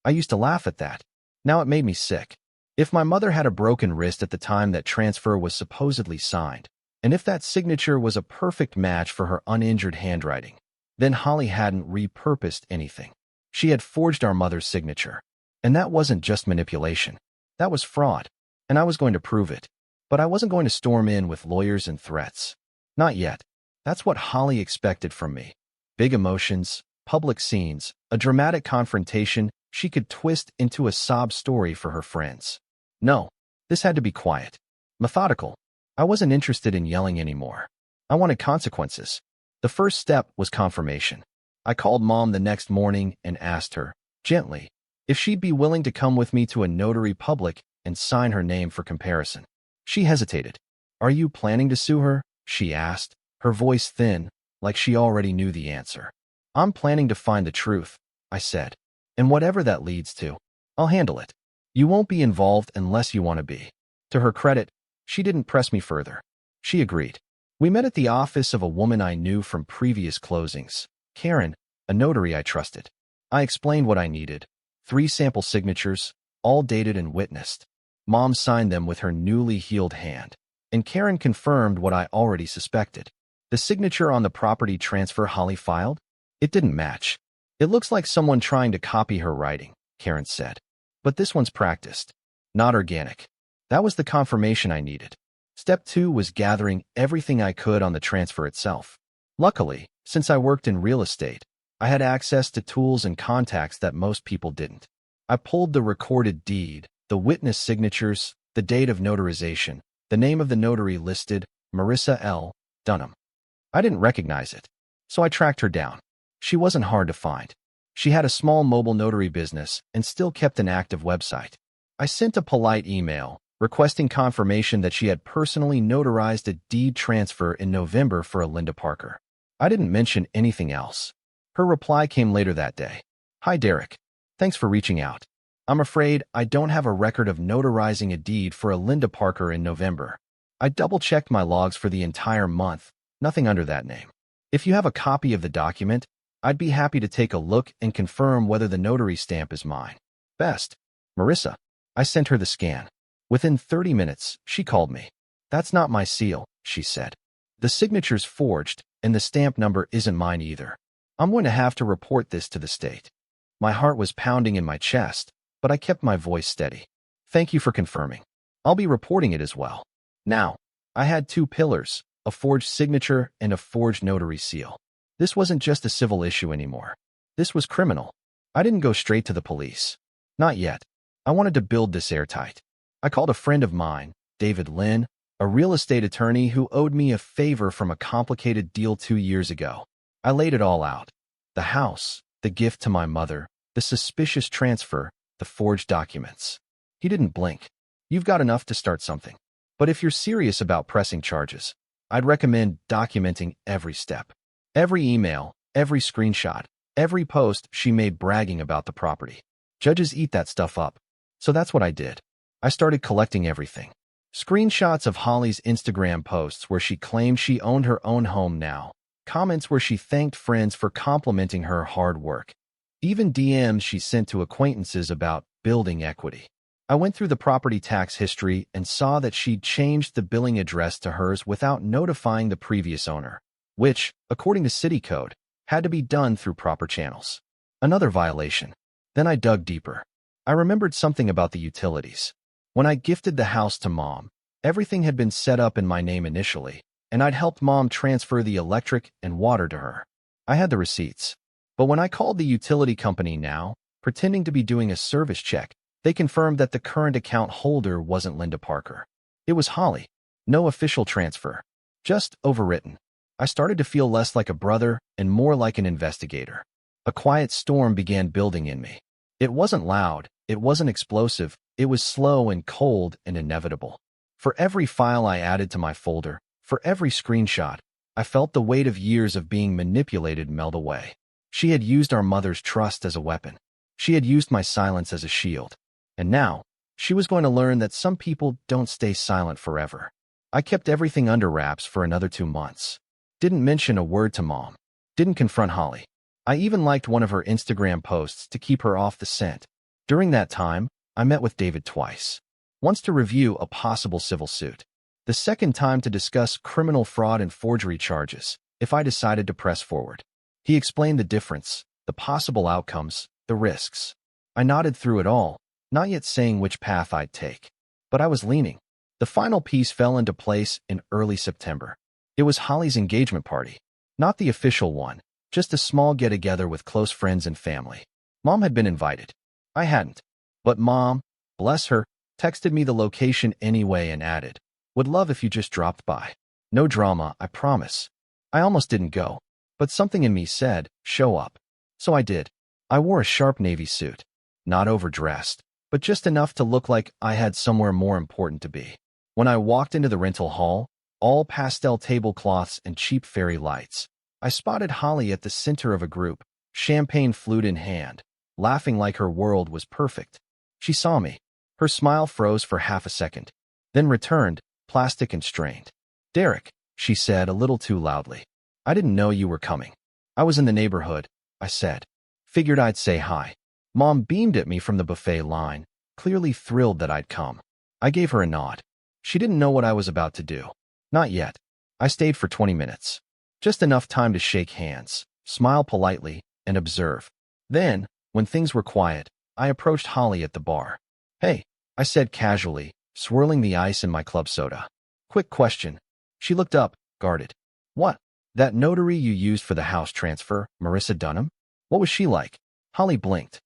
I used to laugh at that. Now it made me sick. If my mother had a broken wrist at the time that transfer was supposedly signed, and if that signature was a perfect match for her uninjured handwriting, then Holly hadn't repurposed anything. She had forged our mother's signature. And that wasn't just manipulation. That was fraud. And I was going to prove it. But I wasn't going to storm in with lawyers and threats. Not yet. That's what Holly expected from me. Big emotions, public scenes, a dramatic confrontation she could twist into a sob story for her friends. No, this had to be quiet. Methodical. I wasn't interested in yelling anymore. I wanted consequences. The first step was confirmation. I called Mom the next morning and asked her, gently, if she'd be willing to come with me to a notary public and sign her name for comparison. She hesitated. "Are you planning to sue her?" she asked, her voice thin, like she already knew the answer. "I'm planning to find the truth," I said. "And whatever that leads to, I'll handle it. You won't be involved unless you want to be." To her credit, she didn't press me further. She agreed. We met at the office of a woman I knew from previous closings, Karen, a notary I trusted. I explained what I needed. 3 sample signatures, all dated and witnessed. Mom signed them with her newly healed hand, and Karen confirmed what I already suspected. The signature on the property transfer Holly filed? It didn't match. "It looks like someone trying to copy her writing," Karen said. "But this one's practiced, not organic." That was the confirmation I needed. Step 2 was gathering everything I could on the transfer itself. Luckily, since I worked in real estate, I had access to tools and contacts that most people didn't. I pulled the recorded deed, the witness signatures, the date of notarization, the name of the notary listed, Marissa L. Dunham. I didn't recognize it, so I tracked her down. She wasn't hard to find. She had a small mobile notary business and still kept an active website. I sent a polite email, requesting confirmation that she had personally notarized a deed transfer in November for a Linda Parker. I didn't mention anything else. Her reply came later that day. "Hi, Derek. Thanks for reaching out. I'm afraid I don't have a record of notarizing a deed for a Linda Parker in November. I double-checked my logs for the entire month, nothing under that name. If you have a copy of the document, I'd be happy to take a look and confirm whether the notary stamp is mine. Best, Marissa." I sent her the scan. Within 30 minutes, she called me. "That's not my seal," she said. "The signature's forged, and the stamp number isn't mine either." I'm going to have to report this to the state. My heart was pounding in my chest, but I kept my voice steady. Thank you for confirming. I'll be reporting it as well. Now, I had two pillars, a forged signature and a forged notary seal. This wasn't just a civil issue anymore. This was criminal. I didn't go straight to the police. Not yet. I wanted to build this airtight. I called a friend of mine, David Lynn, a real estate attorney who owed me a favor from a complicated deal 2 years ago. I laid it all out. The house, the gift to my mother, the suspicious transfer, the forged documents. He didn't blink. You've got enough to start something. But if you're serious about pressing charges, I'd recommend documenting every step. Every email, every screenshot, every post she made bragging about the property. Judges eat that stuff up. So that's what I did. I started collecting everything. Screenshots of Holly's Instagram posts where she claimed she owned her own home now. Comments where she thanked friends for complimenting her hard work. Even DMs she sent to acquaintances about building equity. I went through the property tax history and saw that she'd changed the billing address to hers without notifying the previous owner, which, according to city code, had to be done through proper channels. Another violation. Then I dug deeper. I remembered something about the utilities. When I gifted the house to Mom, everything had been set up in my name initially, and I'd helped Mom transfer the electric and water to her. I had the receipts. But when I called the utility company now, pretending to be doing a service check, they confirmed that the current account holder wasn't Linda Parker. It was Holly. No official transfer. Just overwritten. I started to feel less like a brother and more like an investigator. A quiet storm began building in me. It wasn't loud, it wasn't explosive, it was slow and cold and inevitable. For every file I added to my folder, for every screenshot, I felt the weight of years of being manipulated melt away. She had used our mother's trust as a weapon. She had used my silence as a shield. And now, she was going to learn that some people don't stay silent forever. I kept everything under wraps for another 2 months. Didn't mention a word to Mom. Didn't confront Holly. I even liked one of her Instagram posts to keep her off the scent. During that time, I met with David twice. Once to review a possible civil suit. The second time to discuss criminal fraud and forgery charges, if I decided to press forward. He explained the difference, the possible outcomes, the risks. I nodded through it all, not yet saying which path I'd take. But I was leaning. The final piece fell into place in early September. It was Holly's engagement party. Not the official one, just a small get-together with close friends and family. Mom had been invited. I hadn't. But Mom, bless her, texted me the location anyway and added, "Would love if you just dropped by. No drama, I promise." I almost didn't go, but something in me said, show up. So I did. I wore a sharp navy suit. Not overdressed, but just enough to look like I had somewhere more important to be. When I walked into the rental hall, all pastel tablecloths and cheap fairy lights, I spotted Holly at the center of a group, champagne flute in hand, laughing like her world was perfect. She saw me. Her smile froze for half a second, then returned, plastic and strained. "Derek," she said a little too loudly. "I didn't know you were coming." "I was in the neighborhood," I said. "Figured I'd say hi." Mom beamed at me from the buffet line, clearly thrilled that I'd come. I gave her a nod. She didn't know what I was about to do. Not yet. I stayed for 20 minutes. Just enough time to shake hands, smile politely, and observe. Then, when things were quiet, I approached Holly at the bar. "Hey," I said casually, swirling the ice in my club soda. "Quick question." She looked up, guarded. "What? That notary you used for the house transfer, Marissa Dunham? What was she like?" Holly blinked.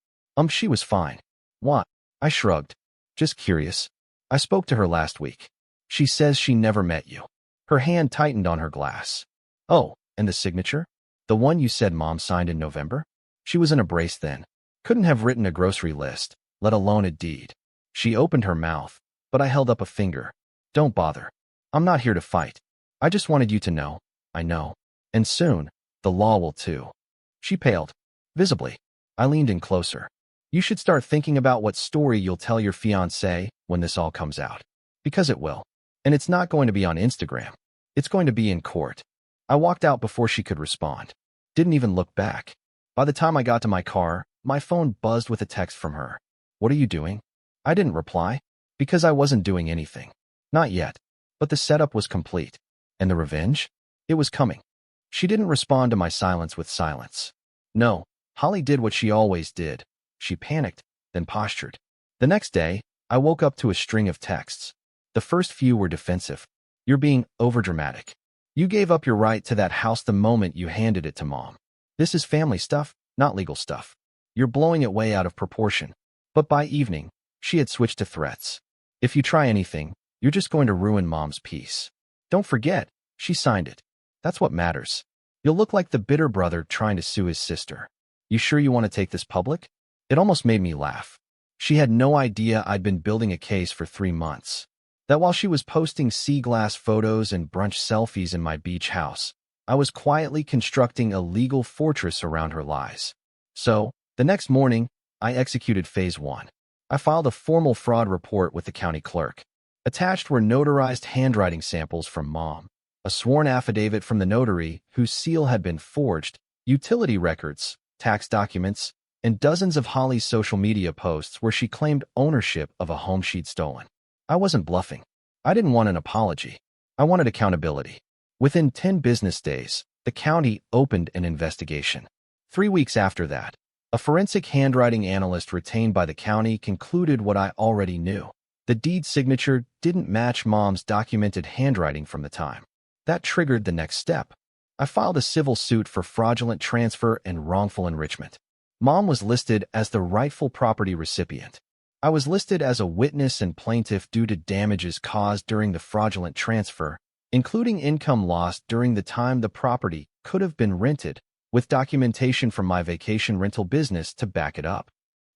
She was fine." "What?" I shrugged. "Just curious. I spoke to her last week. She says she never met you." Her hand tightened on her glass. "Oh, and the signature? The one you said Mom signed in November?" She was in a brace then. Couldn't have written a grocery list, let alone a deed. She opened her mouth, but I held up a finger. "Don't bother. I'm not here to fight. I just wanted you to know. I know. And soon, the law will too." She paled. Visibly. I leaned in closer. "You should start thinking about what story you'll tell your fiancé when this all comes out. Because it will. And it's not going to be on Instagram. It's going to be in court." I walked out before she could respond. Didn't even look back. By the time I got to my car, my phone buzzed with a text from her. "What are you doing?" I didn't reply, because I wasn't doing anything. Not yet. But the setup was complete. And the revenge? It was coming. She didn't respond to my silence with silence. No, Holly did what she always did. She panicked, then postured. The next day, I woke up to a string of texts. The first few were defensive. You're being overdramatic. You gave up your right to that house the moment you handed it to Mom. This is family stuff, not legal stuff. You're blowing it way out of proportion. But by evening, she had switched to threats. If you try anything, you're just going to ruin Mom's peace. Don't forget, she signed it. That's what matters. You'll look like the bitter brother trying to sue his sister. You sure you want to take this public? It almost made me laugh. She had no idea I'd been building a case for 3 months. That while she was posting sea glass photos and brunch selfies in my beach house, I was quietly constructing a legal fortress around her lies. So, the next morning, I executed phase 1. I filed a formal fraud report with the county clerk. Attached were notarized handwriting samples from Mom, a sworn affidavit from the notary whose seal had been forged, utility records, tax documents, and dozens of Holly's social media posts where she claimed ownership of a home she'd stolen. I wasn't bluffing. I didn't want an apology. I wanted accountability. Within 10 business days, the county opened an investigation. 3 weeks after that, a forensic handwriting analyst retained by the county concluded what I already knew. The deed signature didn't match Mom's documented handwriting from the time. That triggered the next step. I filed a civil suit for fraudulent transfer and wrongful enrichment. Mom was listed as the rightful property recipient. I was listed as a witness and plaintiff due to damages caused during the fraudulent transfer, including income lost during the time the property could have been rented, with documentation from my vacation rental business to back it up.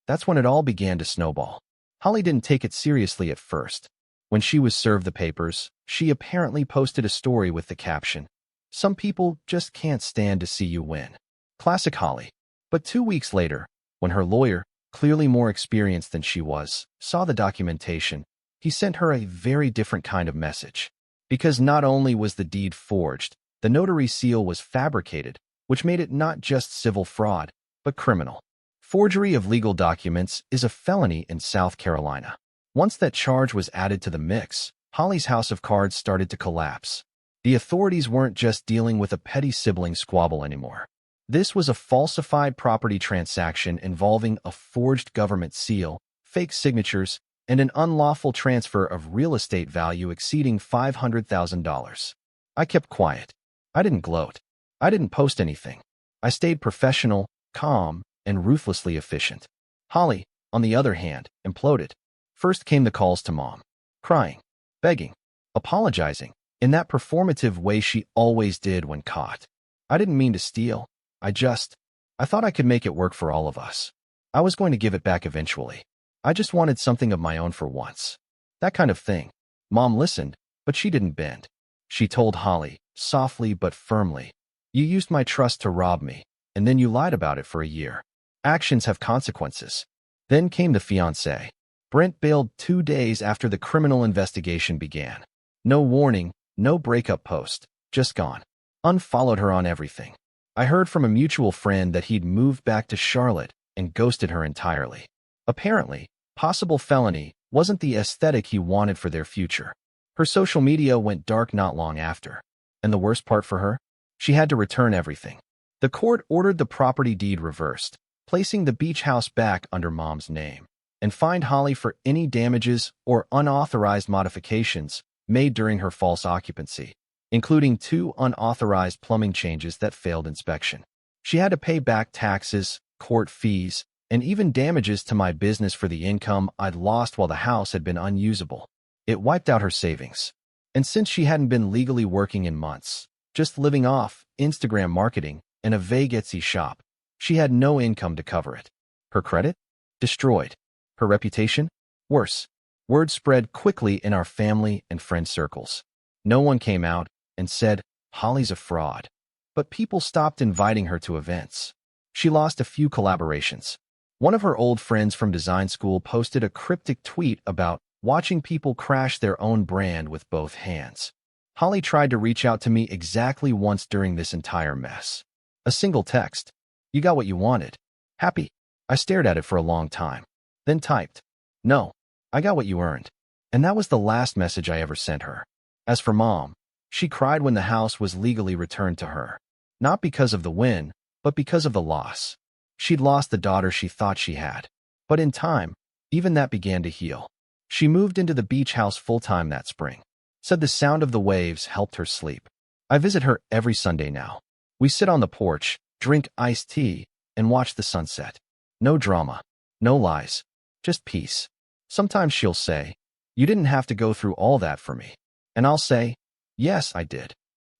That's when it all began to snowball. Holly didn't take it seriously at first. When she was served the papers, she apparently posted a story with the caption, "Some people just can't stand to see you win." Classic Holly. But 2 weeks later, when her lawyer, clearly more experienced than she was, saw the documentation, he sent her a very different kind of message. Because not only was the deed forged, the notary seal was fabricated, which made it not just civil fraud, but criminal. Forgery of legal documents is a felony in South Carolina. Once that charge was added to the mix, Holly's house of cards started to collapse. The authorities weren't just dealing with a petty sibling squabble anymore. This was a falsified property transaction involving a forged government seal, fake signatures, and an unlawful transfer of real estate value exceeding $500,000. I kept quiet. I didn't gloat. I didn't post anything. I stayed professional, calm, and ruthlessly efficient. Holly, on the other hand, imploded. First came the calls to Mom. Crying, begging, apologizing, in that performative way she always did when caught. I didn't mean to steal. I thought I could make it work for all of us. I was going to give it back eventually. I just wanted something of my own for once. That kind of thing. Mom listened, but she didn't bend. She told Holly, softly but firmly, "You used my trust to rob me, and then you lied about it for a year. Actions have consequences." Then came the fiancé. Brent bailed 2 days after the criminal investigation began. No warning, no breakup post, just gone. Unfollowed her on everything. I heard from a mutual friend that he'd moved back to Charlotte and ghosted her entirely. Apparently, possible felony wasn't the aesthetic he wanted for their future. Her social media went dark not long after. And the worst part for her? She had to return everything. The court ordered the property deed reversed, placing the beach house back under Mom's name, and fined Holly for any damages or unauthorized modifications made during her false occupancy, including 2 unauthorized plumbing changes that failed inspection. She had to pay back taxes, court fees, and even damages to my business for the income I'd lost while the house had been unusable. It wiped out her savings. And since she hadn't been legally working in months, just living off Instagram marketing and a vague Etsy shop, she had no income to cover it. Her credit? Destroyed. Her reputation? Worse. Word spread quickly in our family and friend circles. No one came out and said, "Holly's a fraud." But people stopped inviting her to events. She lost a few collaborations. One of her old friends from design school posted a cryptic tweet about watching people crash their own brand with both hands. Holly tried to reach out to me exactly once during this entire mess. A single text. "You got what you wanted. Happy." I stared at it for a long time, then typed, "No, I got what you earned." And that was the last message I ever sent her. As for Mom, she cried when the house was legally returned to her. Not because of the win, but because of the loss. She'd lost the daughter she thought she had. But in time, even that began to heal. She moved into the beach house full-time that spring. Said the sound of the waves helped her sleep. I visit her every Sunday now. We sit on the porch, drink iced tea, and watch the sunset. No drama, no lies, just peace. Sometimes she'll say, "You didn't have to go through all that for me." And I'll say, "Yes, I did."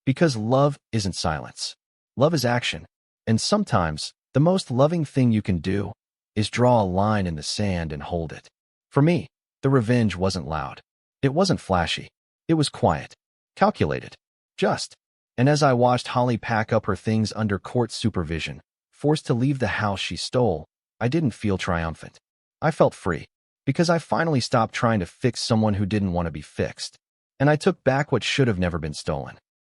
Because love isn't silence. Love is action. And sometimes, the most loving thing you can do is draw a line in the sand and hold it. For me, the revenge wasn't loud. It wasn't flashy. It was quiet, calculated, just. And as I watched Holly pack up her things under court supervision, forced to leave the house she stole, I didn't feel triumphant. I felt free, because I finally stopped trying to fix someone who didn't want to be fixed. And I took back what should have never been stolen.